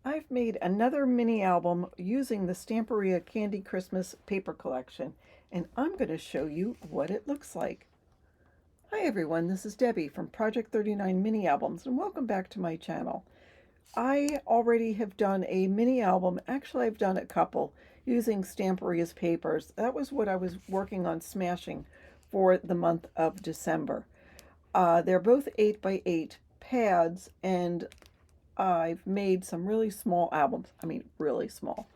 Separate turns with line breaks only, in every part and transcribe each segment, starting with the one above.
I've made another mini album using the Stamperia Candy Christmas paper collection, and I'm going to show you what it looks like. Hi everyone, this is Debbie from Project 39 Mini Albums, and welcome back to my channel. I already have done a mini album, actually I've done a couple, using Stamperia's papers. That was what I was working on smashing for the month of December. They're both 8 by 8 pads, and I've made some really small albums. I mean, really small.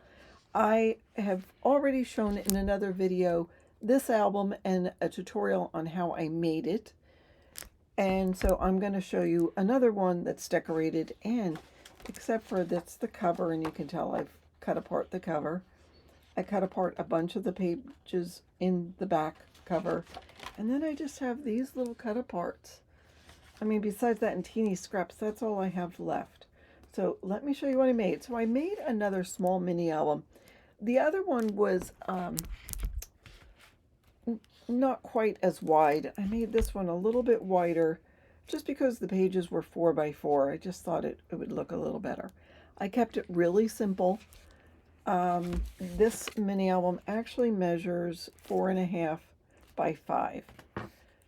I have already shown in another video this album and a tutorial on how I made it. And so I'm going to show you another one that's decorated, and except for that's the cover, and you can tell I've cut apart the cover. I cut apart a bunch of the pages in the back cover, and then I just have these little cut aparts. I mean, besides that and teeny scraps, that's all I have left. So let me show you what I made. So I made another small mini album. The other one was not quite as wide. I made this one a little bit wider just because the pages were 4 by 4. I just thought it would look a little better. I kept it really simple. This mini album actually measures 4.5 by 5.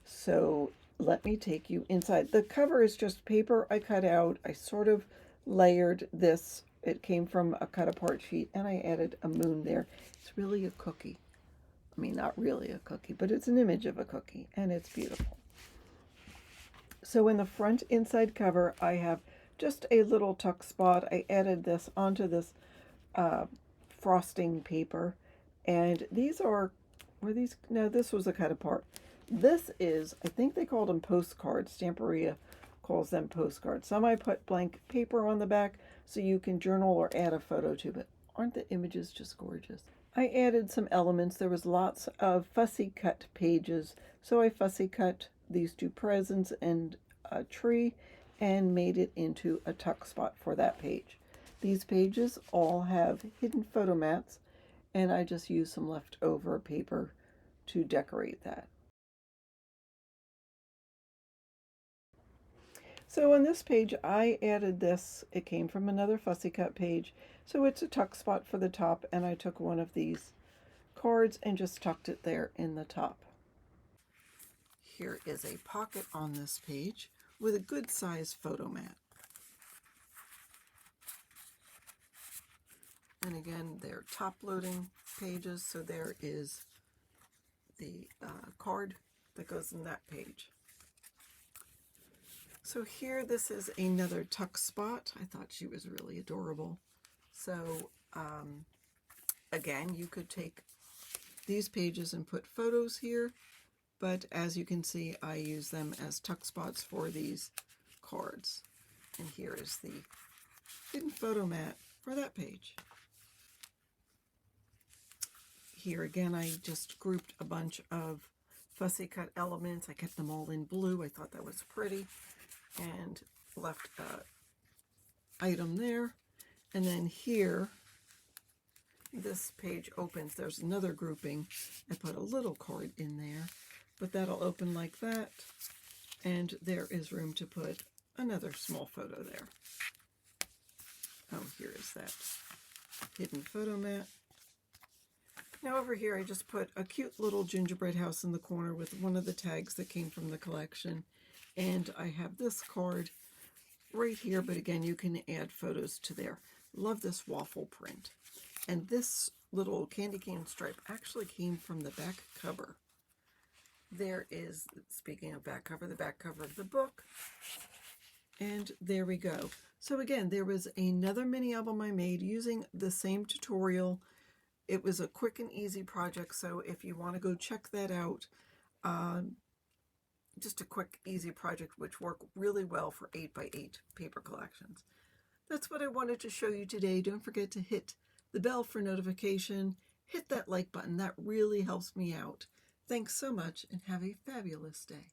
So let me take you inside. The cover is just paper I cut out. I sort of layered this. It came from a cut apart sheet, and I added a moon there. It's really a cookie. I mean, not really a cookie, but it's an image of a cookie, and it's beautiful. So in the front inside cover, I have just a little tuck spot. I added this onto this frosting paper, and these are, no, this was a cut apart. This is, I think they called them postcards. Stamperia calls them postcards. Some I put blank paper on the back so you can journal or add a photo to, but aren't the images just gorgeous? I added some elements. There was lots of fussy cut pages, so I fussy cut these two presents and a tree and made it into a tuck spot for that page. These pages all have hidden photo mats, and I just used some leftover paper to decorate that. So on this page, I added this. It came from another fussy cut page. So it's a tuck spot for the top, and I took one of these cards and just tucked it there in the top. Here is a pocket on this page with a good size photo mat. And again, they're top loading pages, so there is the card that goes in that page. So here, this is another tuck spot. I thought she was really adorable. So again, you could take these pages and put photos here, but as you can see, I use them as tuck spots for these cards. And here is the hidden photo mat for that page. Here again, I just grouped a bunch of fussy cut elements. I kept them all in blue. I thought that was pretty, and left an item there. And then here, this page opens. There's another grouping. I put a little card in there, but that'll open like that, and there is room to put another small photo there. Oh, here is that hidden photo mat. Now over here, I just put a cute little gingerbread house in the corner with one of the tags that came from the collection. And I have this card right here, but again, you can add photos to there. Love this waffle print. And this little candy cane stripe actually came from the back cover. There is, speaking of back cover, the back cover of the book. And there we go. So again, there was another mini album I made using the same tutorial. It was a quick and easy project, so if you want to go check that out, just a quick, easy project which worked really well for 8 by 8 paper collections. That's what I wanted to show you today. Don't forget to hit the bell for notification. Hit that like button. That really helps me out. Thanks so much, and have a fabulous day.